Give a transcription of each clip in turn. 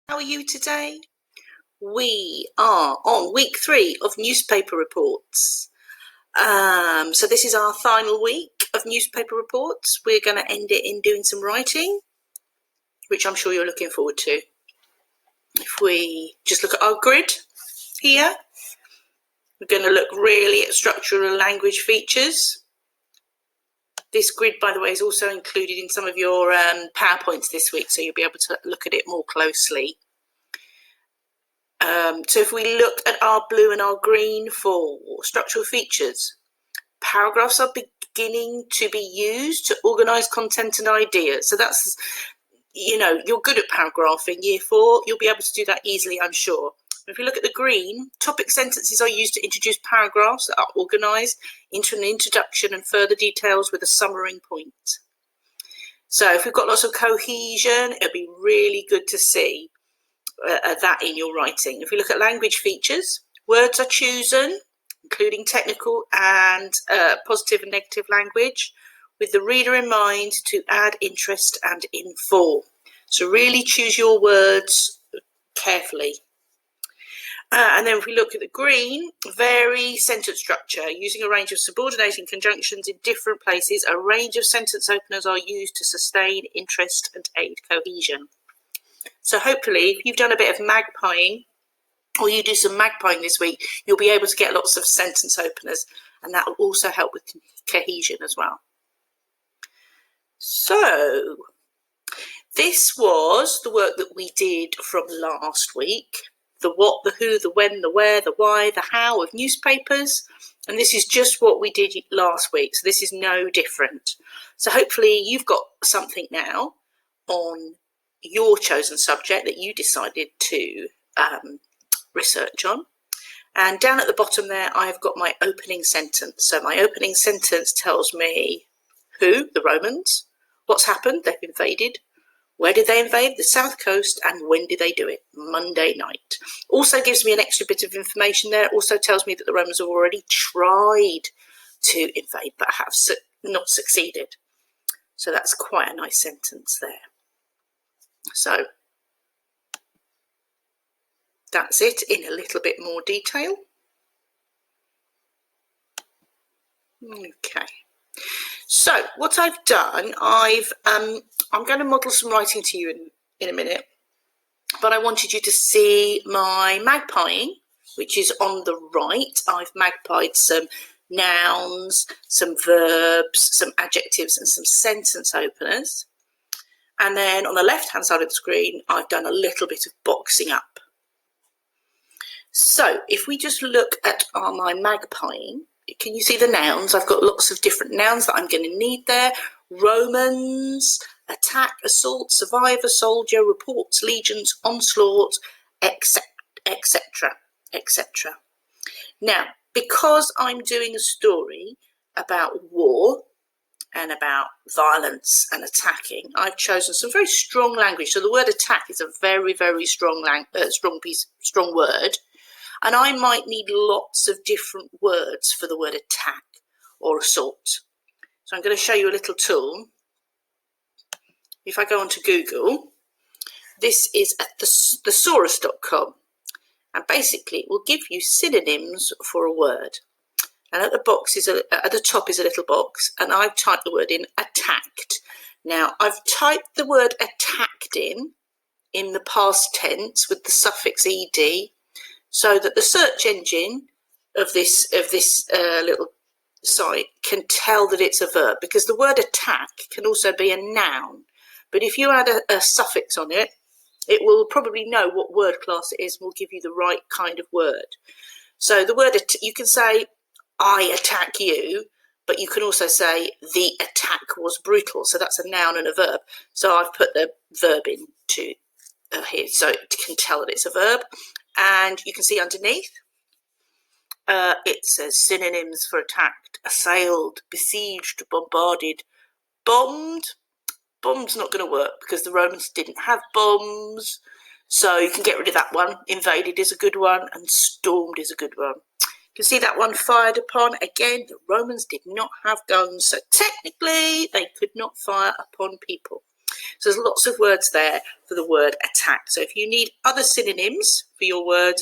How are you today? We are on week 3 of newspaper reports. So this is our final week of newspaper reports. We're going to end it in doing some writing, which I'm sure you're looking forward to. If we just look at our grid here, we're going to look really at structural and language features. This grid, by the way, is also included in some of your PowerPoints this week, so you'll be able to look at it more closely. So if we look at our blue and our green for structural features, paragraphs are beginning to be used to organise content and ideas. So that's, you're good at paragraphing, year 4, you'll be able to do that easily, I'm sure. If you look at the green, topic sentences are used to introduce paragraphs that are organised into an introduction and further details with a summary point. So if we've got lots of cohesion, it'll be really good to see that in your writing. If we look at language features, words are chosen, including technical and positive and negative language, with the reader in mind to add interest and inform. So really choose your words carefully. And then if we look at the green, vary sentence structure. Using a range of subordinating conjunctions in different places, a range of sentence openers are used to sustain interest and aid cohesion. So hopefully, if you've done a bit of magpieing, or you do some magpieing this week, you'll be able to get lots of sentence openers, and that will also help with cohesion as well. So this was the work that we did from last week. The what, the who, the when, the where, the why, the how of newspapers. And this is just what we did last week. So this is no different. So hopefully you've got something now on your chosen subject that you decided to research on. And down at the bottom there, I've got my opening sentence. So my opening sentence tells me who, the Romans, what's happened, they've invaded. Where did they invade? The south coast. And when did they do it? Monday night. Also gives me an extra bit of information there. It also tells me that the Romans have already tried to invade but have not succeeded. So that's quite a nice sentence there. So that's it in a little bit more detail. Okay. So what I've done, I'm going to model some writing to you in a minute, but I wanted you to see my magpieing, which is on the right. I've magpied some nouns, some verbs, some adjectives, and some sentence openers. And then on the left-hand side of the screen, I've done a little bit of boxing up. So if we just look at my magpieing, can you see the nouns? I've got lots of different nouns that I'm going to need there. Romans, attack, assault, survivor, soldier, reports, legions, onslaught, etc., etc. Now, because I'm doing a story about war and about violence and attacking, I've chosen some very strong language. So the word attack is a very, very strong word. And I might need lots of different words for the word attack or assault. So I'm going to show you a little tool. If I go onto Google, this is at thesaurus.com. And basically it will give you synonyms for a word. And at the top is a little box, and I've typed the word in attacked. Now I've typed the word attacked in the past tense with the suffix ed, so that the search engine of this little site can tell that it's a verb, because the word attack can also be a noun. But if you add a suffix on it, it will probably know what word class it is and will give you the right kind of word. So the word, you can say, I attack you, but you can also say the attack was brutal. So that's a noun and a verb. So I've put the verb into here so it can tell that it's a verb. And you can see underneath, it says synonyms for attacked: assailed, besieged, bombarded, bombed. Bombed's not going to work because the Romans didn't have bombs. So you can get rid of that one. Invaded is a good one, and stormed is a good one. You can see that one, fired upon. Again, the Romans did not have guns, so technically they could not fire upon people. So there's lots of words there for the word attack. So if you need other synonyms for your word,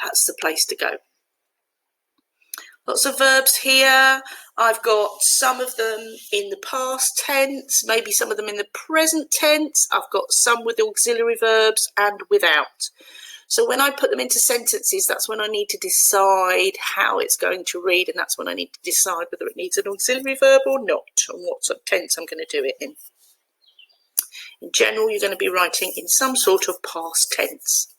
that's the place to go. Lots of verbs here. I've got some of them in the past tense, maybe some of them in the present tense. I've got some with auxiliary verbs and without. So when I put them into sentences, that's when I need to decide how it's going to read, and that's when I need to decide whether it needs an auxiliary verb or not, and what sort of tense I'm going to do it in. In general, you're going to be writing in some sort of past tense.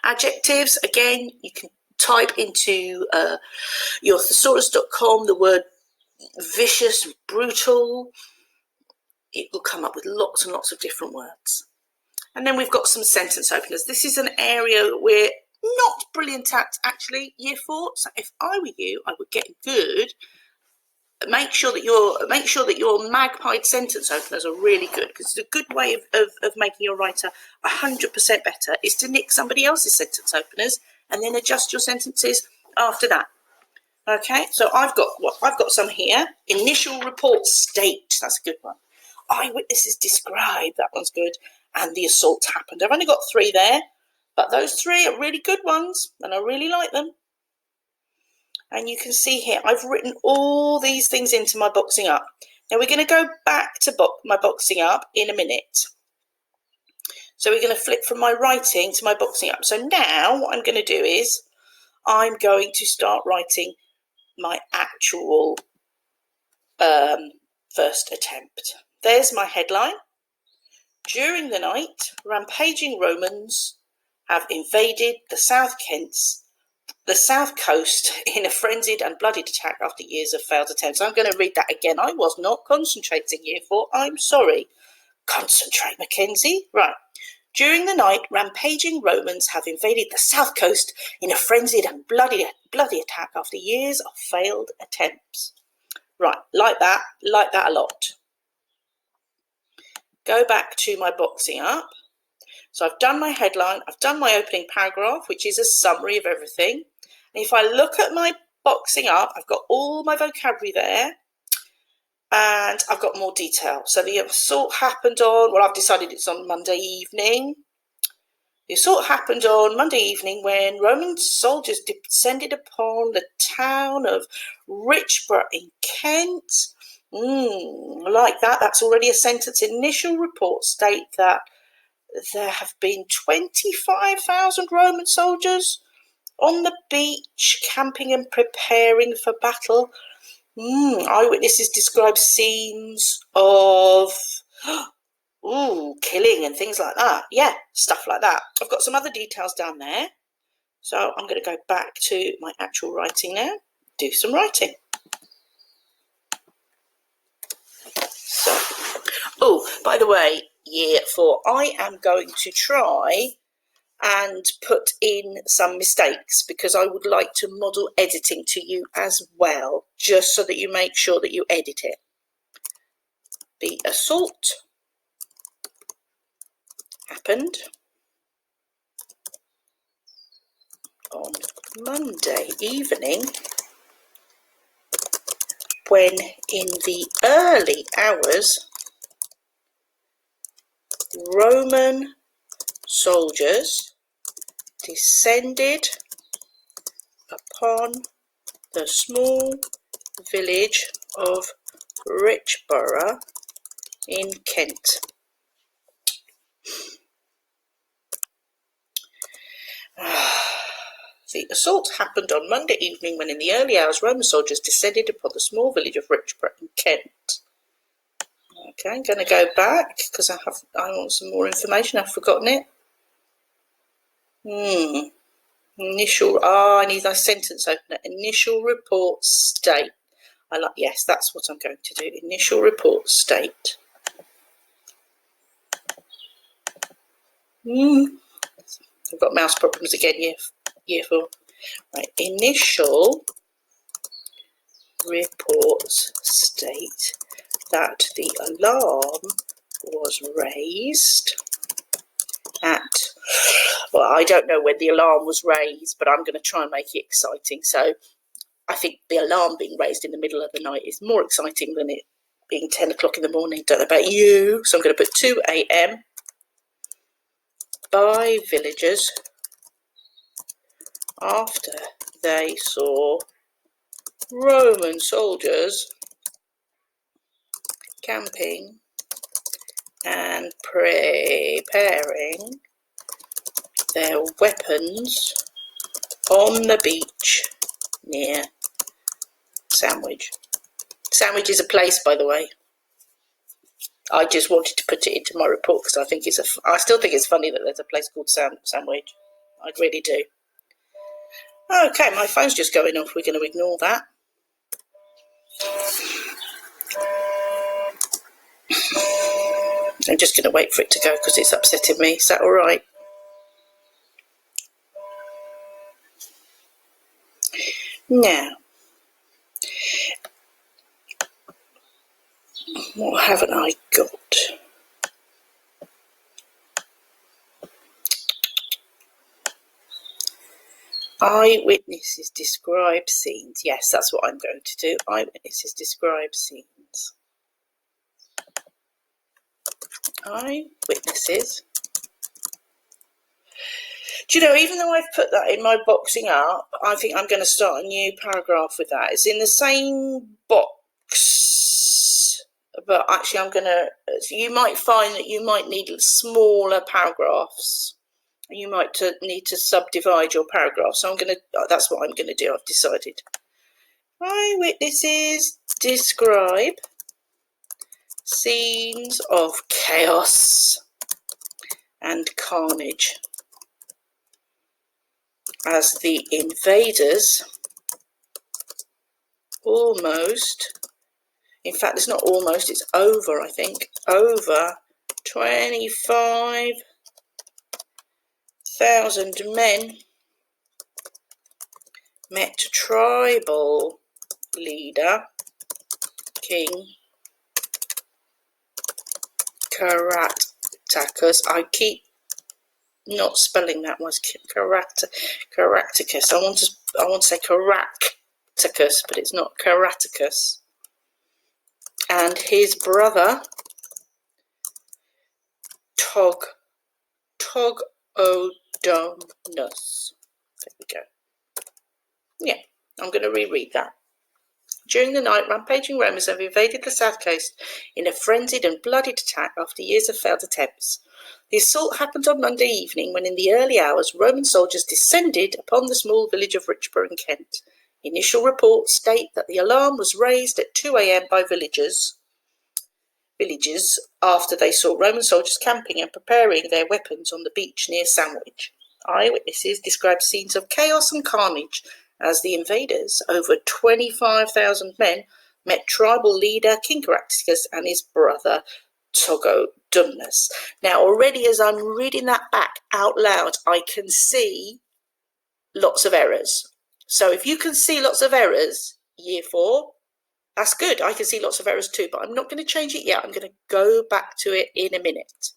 Adjectives, again, you can type into your thesaurus.com the word vicious, brutal. It will come up with lots and lots of different words. And then we've got some sentence openers. This is an area that we're not brilliant at, actually, year 4. So if I were you, I would get good. Make sure that your Magpie sentence openers are really good, because it's a good way of making your writer 100% better is to nick somebody else's sentence openers and then adjust your sentences after that. Okay, so I've got some here. Initial report state, that's a good one. Eyewitnesses describe, that one's good. And the assault happened. I've only got 3 there, but those 3 are really good ones, and I really like them. And you can see here, I've written all these things into my boxing up. Now we're going to go back to my boxing up in a minute. So we're going to flip from my writing to my boxing up. So now what I'm going to do is I'm going to start writing my actual first attempt. There's my headline. During the night, rampaging Romans have invaded the South Coast in a frenzied and bloodied attack after years of failed attempts. I'm going to read that again. I was not concentrating, year 4. I'm sorry. Concentrate, Mackenzie. Right. During the night, rampaging Romans have invaded the South Coast in a frenzied and bloody attack after years of failed attempts. Right, like that a lot. Go back to my boxing up. So I've done my headline, I've done my opening paragraph, which is a summary of everything. And if I look at my boxing up, I've got all my vocabulary there, and I've got more detail. So the assault happened on, well, I've decided it's on Monday evening. The assault happened on Monday evening when Roman soldiers descended upon the town of Richborough in Kent. I like that. That's already a sentence. Initial reports state that there have been 25,000 Roman soldiers on the beach camping and preparing for battle. Eyewitnesses describe scenes of killing and things like that. Yeah, stuff like that. I've got some other details down there. So I'm going to go back to my actual writing now. Do some writing. So, by the way, year 4, I am going to try and put in some mistakes because I would like to model editing to you as well, just so that you make sure that you edit it. The assault happened on Monday evening when in the early hours Roman soldiers descended upon the small village of Richborough in Kent. The assault happened on Monday evening when in the early hours Roman soldiers descended upon the small village of Richborough in Kent. Okay, I'm going to go back because I want some more information. I've forgotten it. I need a sentence opener. Initial report state. Yes, that's what I'm going to do. Initial report state. I've got mouse problems again, year 4. Right, initial reports state that the alarm was raised at, well, I don't know when the alarm was raised, but I'm going to try and make it exciting. So I think the alarm being raised in the middle of the night is more exciting than it being 10 o'clock in the morning. Don't know about you. So I'm going to put 2 a.m. by villagers after they saw Roman soldiers camping and preparing their weapons on the beach near Sandwich. Sandwich is a place, by the way. I just wanted to put it into my report because I still think it's funny that there's a place called Sandwich. I really do. Okay, my phone's just going off. We're going to ignore that. I'm just going to wait for it to go because it's upsetting me. Is that all right? Now, what haven't I got? Eyewitnesses describe scenes. Yes, that's what I'm going to do. Eyewitnesses describe scenes. Eyewitnesses. Do you know, even though I've put that in my boxing up, I think I'm going to start a new paragraph with that. It's in the same box, but actually you might find that you might need smaller paragraphs. You might need to subdivide your paragraph. So that's what I'm going to do, I've decided. Eyewitnesses describe scenes of chaos and carnage as the invaders it's not almost, it's over, I think, over 25,000 men met tribal leader King Caractacus. I keep not spelling that one. Caractacus. I want to say Caractacus, but it's not Caractacus. And his brother Togodonus. There we go. Yeah, I'm going to reread that. During the night, rampaging Romans have invaded the south coast in a frenzied and bloodied attack after years of failed attempts. The assault happened on Monday evening when in the early hours Roman soldiers descended upon the small village of Richborough in Kent. Initial reports state that the alarm was raised at 2 a.m. by villagers after they saw Roman soldiers camping and preparing their weapons on the beach near Sandwich. Eyewitnesses describe scenes of chaos and carnage as the invaders, over 25,000 men, met tribal leader King Caractacus and his brother Togodumnus. Now, already as I'm reading that back out loud, I can see lots of errors. So if you can see lots of errors, year 4, that's good. I can see lots of errors too, but I'm not going to change it yet. I'm going to go back to it in a minute.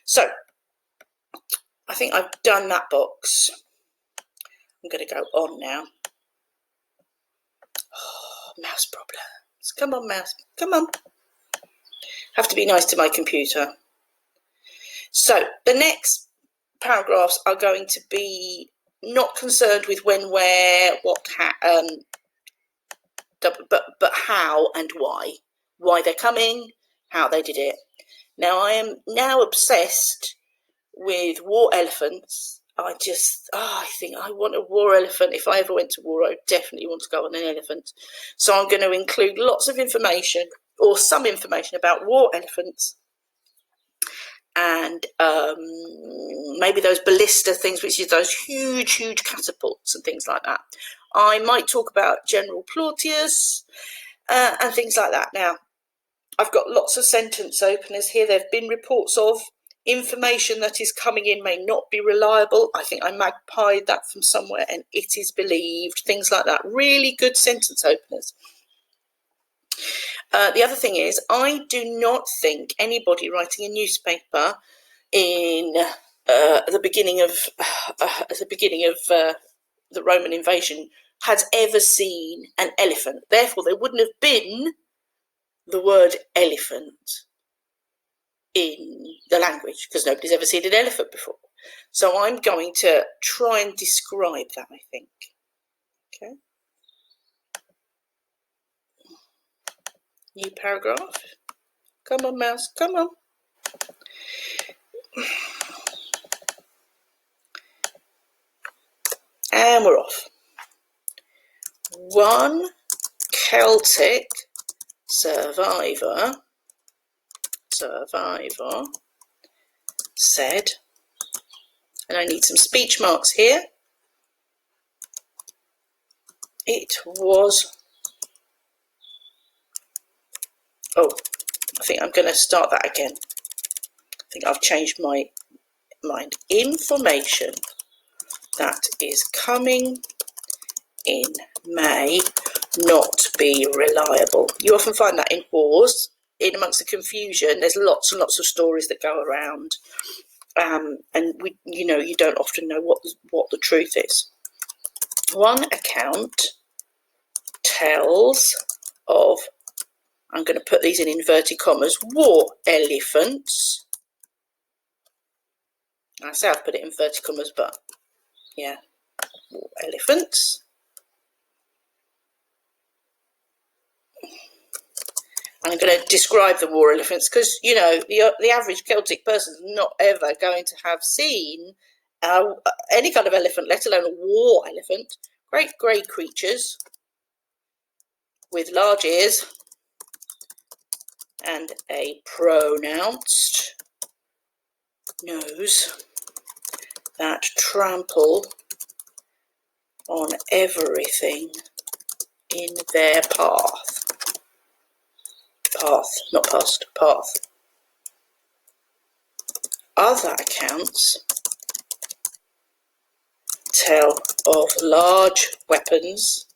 So I think I've done that box. I'm going to go on now. Oh, mouse problems. Come on, mouse. Come on. Have to be nice to my computer. So the next paragraphs are going to be not concerned with when, where, what, but how and why. Why they're coming, how they did it. Now, I am now obsessed with war elephants. I think I want a war elephant. If I ever went to war, I definitely want to go on an elephant. So I'm going to include lots of information or some information about war elephants and maybe those ballista things, which is those huge catapults and things like that. I might talk about General Plautius and things like that. Now, I've got lots of sentence openers here. There have been reports of information that is coming in may not be reliable. I think I magpied that from somewhere and it is believed. Things like that. Really good sentence openers. The other thing is, I do not think anybody writing a newspaper in the beginning of the Roman invasion had ever seen an elephant. Therefore, there wouldn't have been the word elephant in the language because nobody's ever seen an elephant before. So I'm going to try and describe that, I think. Okay. New paragraph. Come on, mouse, come on. And we're off. One Celtic survivor said, and I need some speech marks here, it was, I think I'm going to start that again. I think I've changed my mind. Information that is coming in may not be reliable. You often find that in wars, in amongst the confusion, there's lots and lots of stories that go around, and you don't often know what the truth is. One account tells of, I'm going to put these in inverted commas, war elephants. I say I've put it in inverted commas, but yeah, war elephants. I'm going to describe the war elephants because, the average Celtic person is not ever going to have seen any kind of elephant, let alone a war elephant. Great grey creatures with large ears and a pronounced nose that trample on everything in their path. Path, not past, path. Other accounts tell of large weapons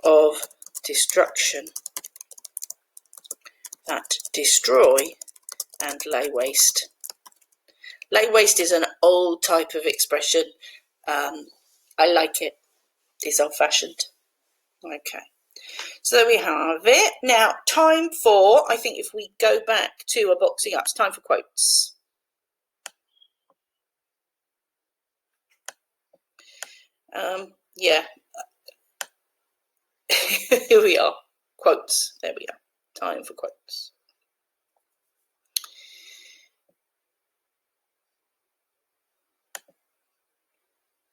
of destruction that destroy and lay waste. Lay waste is an old type of expression. I like it. It's old-fashioned. Okay. So there we have it. Now, time for, I think if we go back to a boxing up, it's time for quotes. Yeah. Here we are. Quotes. There we are. Time for quotes.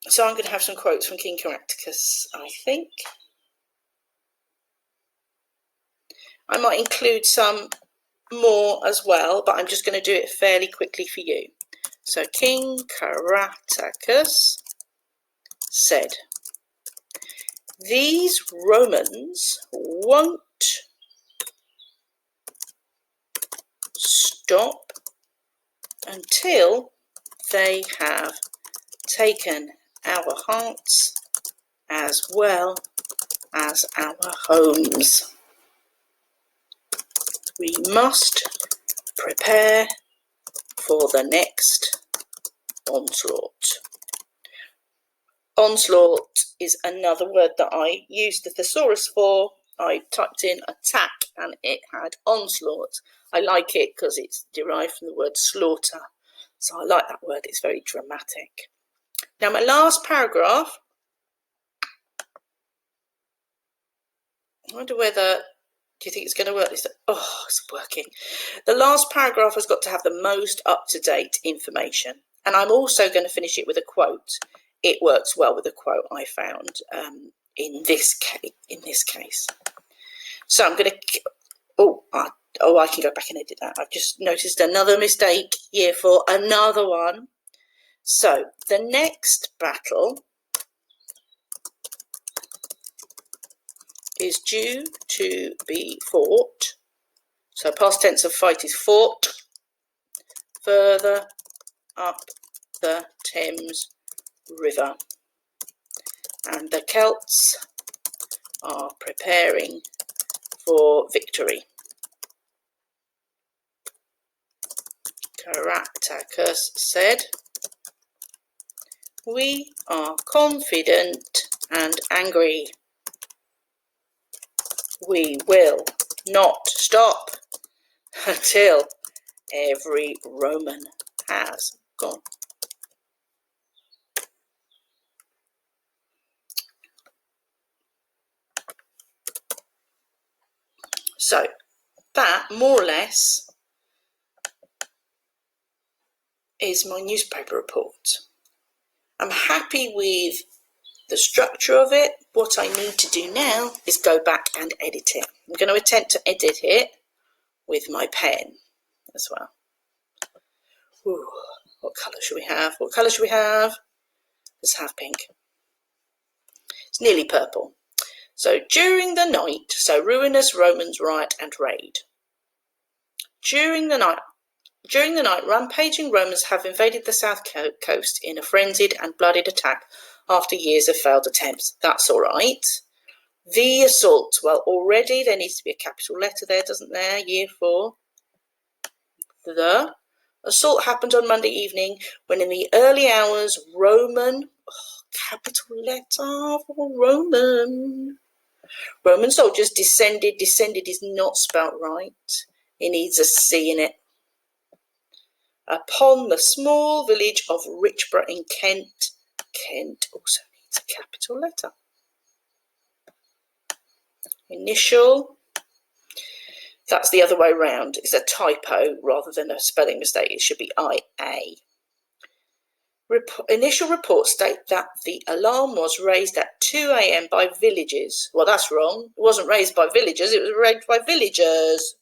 So I'm going to have some quotes from King Caractacus, I think. I might include some more as well, but I'm just going to do it fairly quickly for you. So King Caractacus said, "These Romans won't stop until they have taken our hearts as well as our homes. We must prepare for the next onslaught." Onslaught is another word that I used the Thesaurus for. I typed in attack and it had onslaught. I like it because it's derived from the word slaughter. So I like that word, it's very dramatic. Now my last paragraph, I wonder whether, do you think it's going to work? Oh, it's working. The last paragraph has got to have the most up-to-date information. And I'm also going to finish it with a quote. It works well with a quote I found in this case. So I'm going to, I can go back and edit that. I've just noticed another mistake here for another one. So the next battle is due to be fought. So past tense of fight is fought. Further up the Thames River. And the Celts are preparing for victory. Caractacus said, "We are confident and angry. We will not stop until every Roman has gone. So that, more or less, is my newspaper report. I'm happy with the structure of it. What I need to do now is go back and edit it. I'm going to attempt to edit it with my pen as well. Ooh, what colour should we have? What colour should we have? Let's have pink. It's nearly purple. So during the night, so ruinous Romans riot and raid. During the night, rampaging Romans have invaded the south coast in a frenzied and bloodied attack after years of failed attempts. That's all right. The assault. Well, already there needs to be a capital letter there, doesn't there? Year 4. The assault happened on Monday evening when in the early hours, capital letter for Roman soldiers descended. Descended is not spelt right. It needs a C in it. Upon the small village of Richborough in Kent. Kent also needs a capital letter. Initial. That's the other way round. It's a typo rather than a spelling mistake. It should be IA. Initial reports state that the alarm was raised at 2 a.m. by villagers. Well, that's wrong. It wasn't raised by villagers. It was raised by villagers.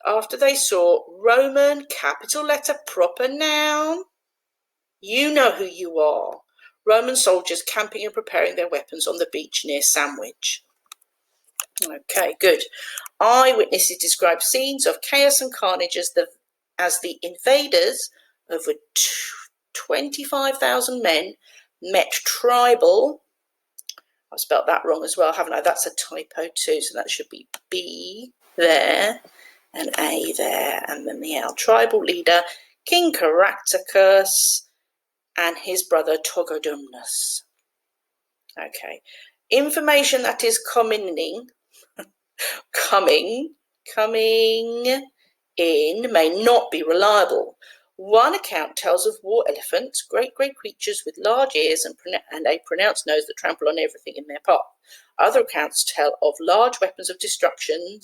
After they saw Roman capital letter proper noun. You know who you are. Roman soldiers camping and preparing their weapons on the beach near Sandwich. Okay, good. Eyewitnesses describe scenes of chaos and carnage as the invaders, over 25,000 men, met tribal. I've spelt that wrong as well, haven't I? That's a typo too, so that should be B there and A there, and then the L. Tribal leader, King Caractacus, and his brother Togodumnus. Okay. Information that is coming in may not be reliable. One account tells of war elephants, great creatures with large ears and a pronounced nose that trample on everything in their path. Other accounts tell of large weapons of destruction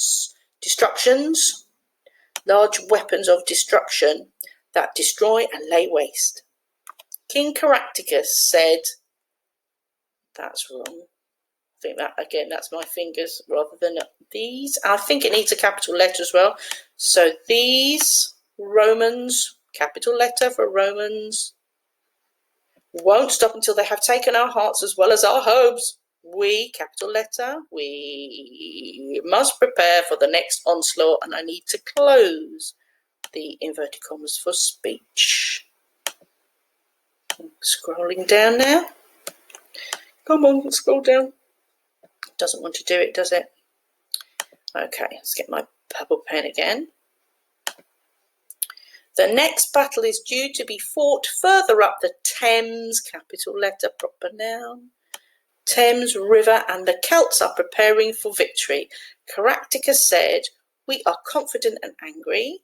that destroy and lay waste. King Caractacus said, that's wrong. I think that, again, that's my fingers rather than these. I think it needs a capital letter as well. So these Romans, capital letter for Romans, won't stop until they have taken our hearts as well as our homes. We, capital letter, we must prepare for the next onslaught, and I need to close the inverted commas for speech. I'm scrolling down now. Come on, scroll down. Doesn't want to do it, does it? Okay, let's get my purple pen again. The next battle is due to be fought further up the Thames, capital letter, proper noun. Thames River, and the Celts are preparing for victory. Caractacus said, we are confident and angry.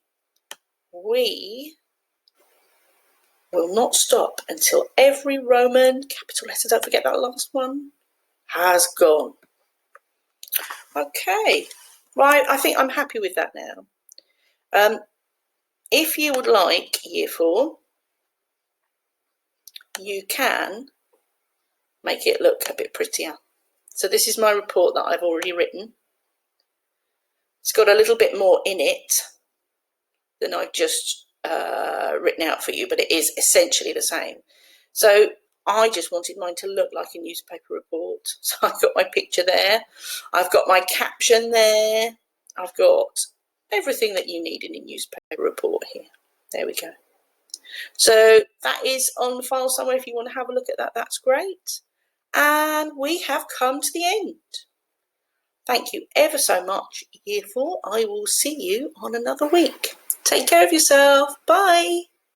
We will not stop until every Roman, capital letter, don't forget that last one, has gone. Okay, right, I think I'm happy with that now. If you would like Year 4, you can make it look a bit prettier. So this is my report that I've already written. It's got a little bit more in it than I've just written out for you, but it is essentially the same. So I just wanted mine to look like a newspaper report. So I've got my picture there. I've got my caption there. I've got everything that you need in a newspaper report here. There we go. So that is on the file somewhere if you want to have a look at that. That's great. And we have come to the end. Thank you ever so much, Year 4. I will see you on another week. Take care of yourself. Bye.